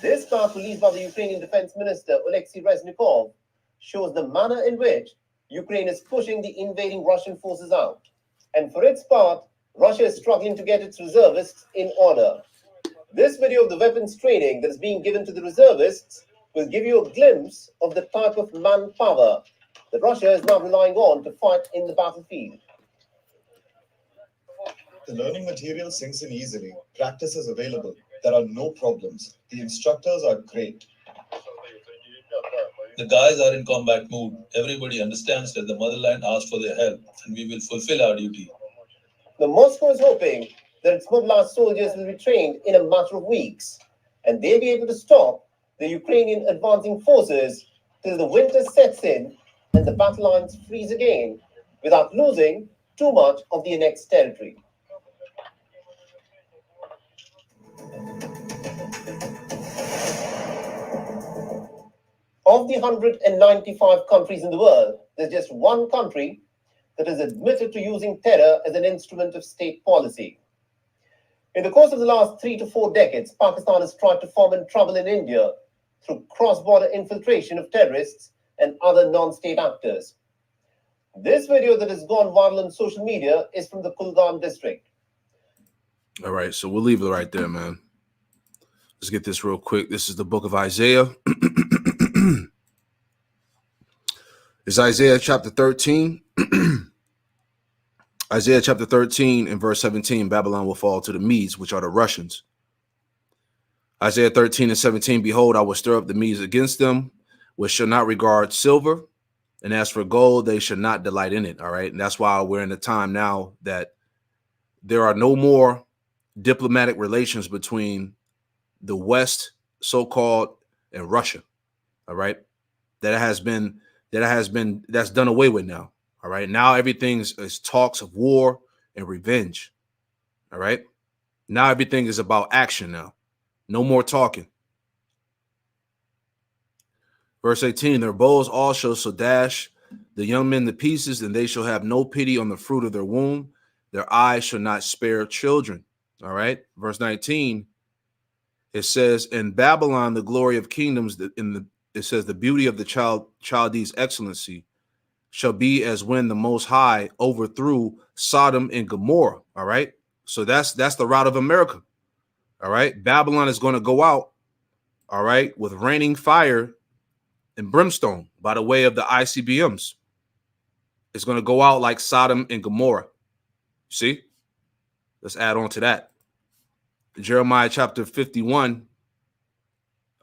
This map released by the Ukrainian Defense Minister Oleksiy Reznikov shows the manner in which Ukraine is pushing the invading Russian forces out. And for its part, Russia is struggling to get its reservists in order. This video of the weapons training that is being given to the reservists will give you a glimpse of the type of manpower that Russia is now relying on to fight in the battlefield. The learning material sinks in easily. Practice is available. There are no problems. The instructors are great. The guys are in combat mood. Everybody understands that the motherland asked for their help, and we will fulfill our duty. The Moscow is hoping that its mobilized soldiers will be trained in a matter of weeks, and they'll be able to stop the Ukrainian advancing forces till the winter sets in and the battle lines freeze again without losing too much of the annexed territory. Of the 195 countries in the world, there's just one country that is admitted to using terror as an instrument of state policy. In the course of the last 3 to 4 decades, Pakistan has tried to foment trouble in India through cross-border infiltration of terrorists and other non-state actors. This video that has gone viral on social media is from the Kulgam district. All right, so we'll leave it right there, man. Let's get this real quick. This is the book of Isaiah. It's Isaiah chapter 13. Isaiah chapter 13 and verse 17, Babylon will fall to the Medes, which are the Russians. Isaiah 13 and 17, behold, I will stir up the Medes against them, which shall not regard silver, and as for gold, they shall not delight in it. All right, and that's why we're in a time now that there are no more diplomatic relations between the West, so-called, and Russia. All right, that's done away with now. All right, now everything is talks of war and revenge. All right, now everything is about action now. No more talking. Verse 18, their bows also shall dash the young men to pieces, and they shall have no pity on the fruit of their womb. Their eyes shall not spare children. All right, verse 19, it says, in Babylon, the glory of kingdoms, it says the beauty of the Chaldees' excellency shall be as when the Most High overthrew Sodom and Gomorrah. All right, so that's the route of America. All right, Babylon is going to go out, all right, with raining fire and brimstone by the way of the ICBMs. It's going to go out like Sodom and Gomorrah. See, let's add on to that. Jeremiah chapter 51.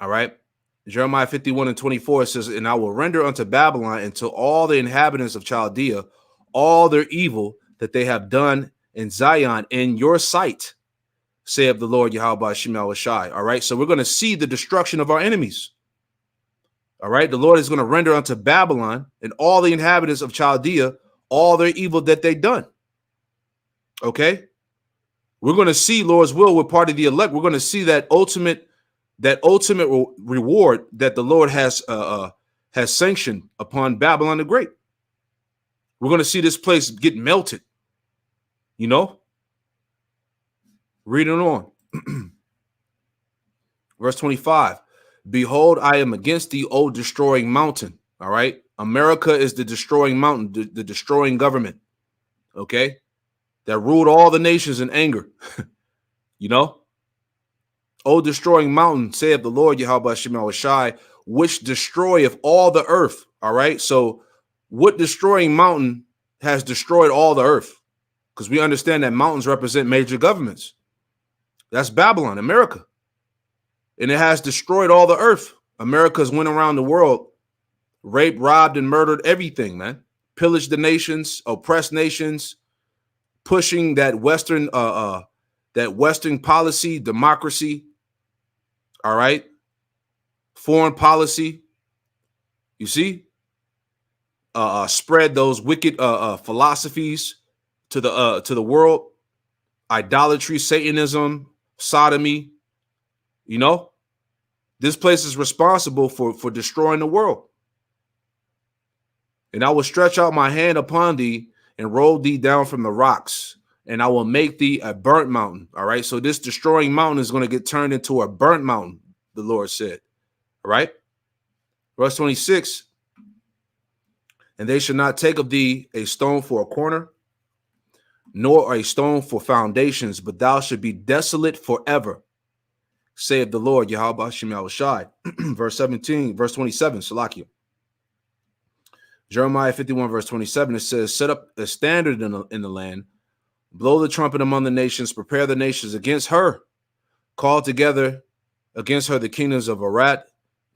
All right. Jeremiah 51 and 24 says, and I will render unto Babylon and to all the inhabitants of Chaldea all their evil that they have done in Zion in your sight, saith the Lord Yahweh Shema Shai. All right. So we're going to see the destruction of our enemies. All right. The Lord is going to render unto Babylon and all the inhabitants of Chaldea all their evil that they've done. Okay. We're going to see, Lord's will, we're part of the elect. We're going to see that ultimate reward that the Lord has sanctioned upon Babylon the Great. We're going to see this place get melted. You know? Reading on. Verse 25. Behold, I am against thee, O destroying mountain. All right. America is the destroying mountain, the destroying government. Okay. That ruled all the nations in anger. You know? O destroying mountain, saith the Lord Yahweh Shema Shai, which destroyeth all the earth. All right. So what destroying mountain has destroyed all the earth? Because we understand that mountains represent major governments. That's Babylon, America. And it has destroyed all the earth. America's went around the world, raped, robbed, and murdered everything, man. Pillaged the nations, oppressed nations, pushing that Western policy, democracy. All right. Foreign policy. You see? Spread those wicked philosophies to the world. Idolatry, Satanism, sodomy. You know? This place is responsible for destroying the world. And I will stretch out my hand upon thee and roll thee down from the rocks, and I will make thee a burnt mountain. All right. So this destroying mountain is going to get turned into a burnt mountain, the Lord said. All right. Verse 26. And they shall not take of thee a stone for a corner, nor a stone for foundations, but thou should be desolate forever, saith the Lord, Yahweh Hashem Yahushai. Verse 17, verse 27, Salakia. Jeremiah 51, verse 27, it says, set up a standard in the land, blow the trumpet among the nations, prepare the nations against her, call together against her the kingdoms of Arat,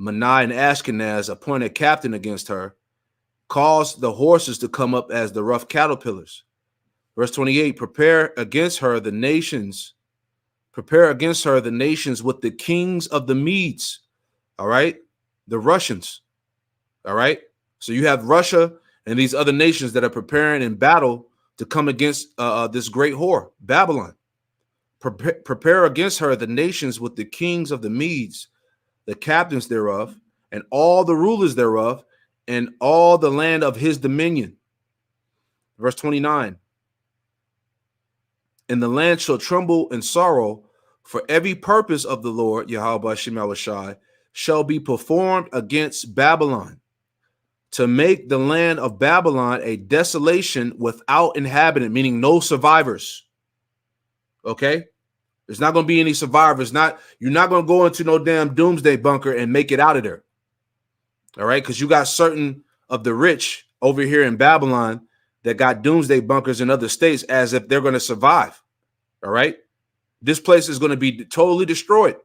Manai, and Ashkenaz, appoint a captain against her, cause the horses to come up as the rough caterpillars. Verse 28, prepare against her the nations with the kings of the Medes. All right, the Russians. All right, so you have Russia and these other nations that are preparing in battle to come against this great whore, Babylon. Prepare against her the nations with the kings of the Medes, the captains thereof, and all the rulers thereof, and all the land of his dominion. Verse 29, and the land shall tremble in sorrow, for every purpose of the Lord, Yahweh Hashem Shai, shall be performed against Babylon, to make the land of Babylon a desolation without inhabitant, meaning no survivors. Okay? There's not going to be any survivors. You're not going to go into no damn doomsday bunker and make it out of there. All right? Because you got certain of the rich over here in Babylon that got doomsday bunkers in other states as if they're going to survive. All right? This place is going to be totally destroyed.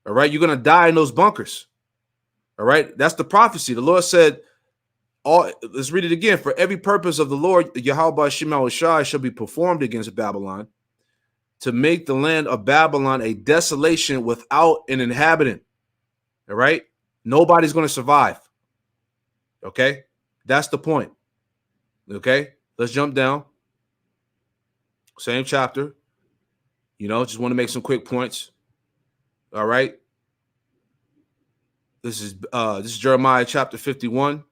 All right? You're going to die in those bunkers. All right? That's the prophecy. The Lord said, let's read it again. For every purpose of the Lord, Yahweh Shema Shai, shall be performed against Babylon, to make the land of Babylon a desolation without an inhabitant. All right? Nobody's going to survive. Okay? That's the point. Okay? Let's jump down. Same chapter. Just want to make some quick points. All right? This is Jeremiah chapter 51,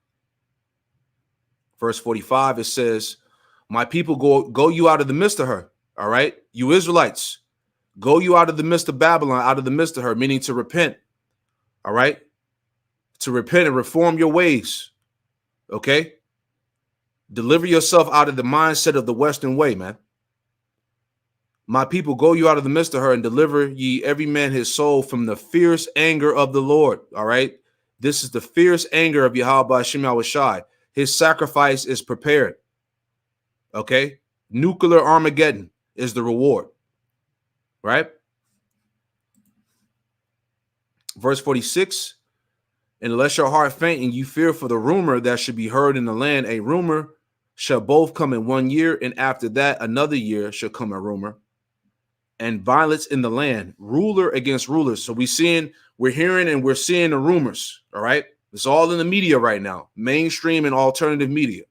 verse 45. It says, my people, go you out of the midst of her. All right, you Israelites, go you out of the midst of Babylon, out of the midst of her, meaning to repent. All right, to repent and reform your ways. Okay, deliver yourself out of the mindset of the Western way, man. My people, go you out of the midst of her, and deliver ye every man his soul from the fierce anger of the Lord. All right, this is the fierce anger of Yahweh Hashem Yahushai. His sacrifice is prepared. Okay, nuclear Armageddon is the reward, right? Verse 46, and unless your heart faint and you fear for the rumor that should be heard in the land, a rumor shall both come in 1 year, and after that another year shall come a rumor, and violence in the land, ruler against rulers. So we're seeing the rumors, all right? It's all in the media right now, mainstream and alternative media,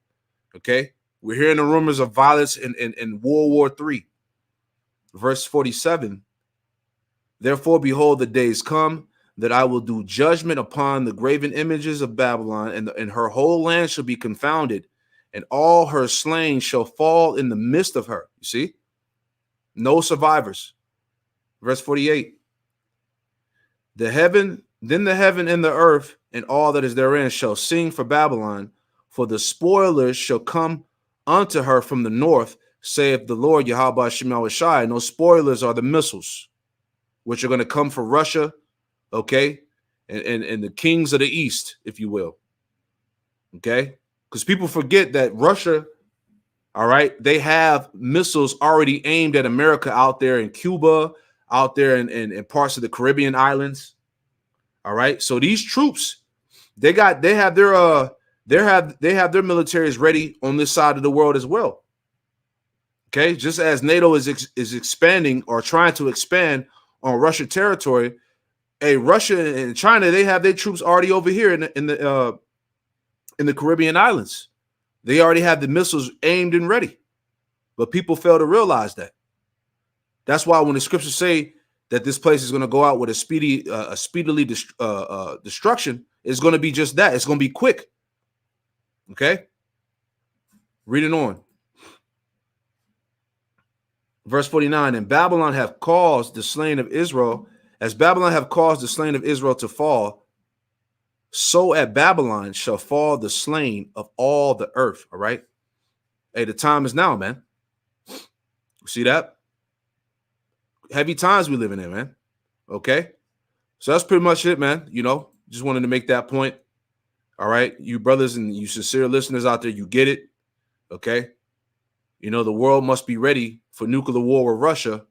okay? We're hearing the rumors of violence in World War III. Verse 47, therefore, behold, the days come that I will do judgment upon the graven images of Babylon, and her whole land shall be confounded, and all her slain shall fall in the midst of her. You see? No survivors. Verse 48, then the heaven and the earth and all that is therein shall sing for Babylon, for the spoilers shall come unto her from the north, saith the Lord Yahweh Shema Shai. And those spoilers are the missiles, which are going to come for Russia, okay, and the kings of the east, if you will, okay, because people forget that Russia, all right, they have missiles already aimed at America out there in Cuba, out there in parts of the Caribbean islands. All right, so these troops, they have their militaries ready on this side of the world as well. Okay, just as NATO is expanding or trying to expand on Russian territory, Russia and China, they have their troops already over here in the Caribbean islands. They already have the missiles aimed and ready, but people fail to realize that. That's why when the scriptures say that this place is going to go out with a speedily destruction, it's going to be just that. It's going to be quick. Okay, reading on. Verse 49, and Babylon have caused the slain of Israel, as Babylon have caused the slain of Israel to fall, so at Babylon shall fall the slain of all the earth. All right. Hey, the time is now, man. See that? Heavy times we living in, man. Okay. So that's pretty much it, man. You know, just wanted to make that point. All right. You brothers and you sincere listeners out there, you get it. Okay. You know, the world must be ready for nuclear war with Russia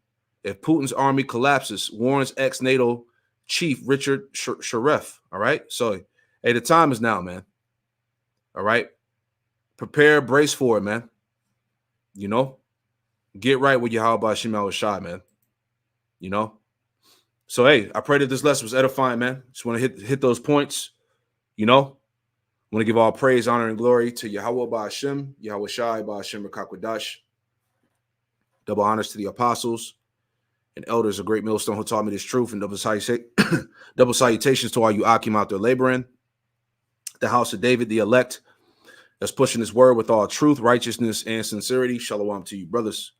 if Putin's army collapses, warns ex-NATO chief Richard Sharef. All right. So, hey, the time is now, man. All right. Prepare, brace for it, man. You know, get right with Yahweh Shema Shai, man. You know. So, hey, I pray that this lesson was edifying, man. Just want to hit those points. You know, I want to give all praise, honor, and glory to Yahweh Ba'ashem, Yahweh Shai Ba'ashem Rakakwadash. Double honors to the apostles and elders of Great Millstone who taught me this truth, and double salutations to all you Akim out there laboring. The house of David, the elect, that's pushing his word with all truth, righteousness, and sincerity. Shalom to you, brothers.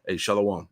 Hey, shalom.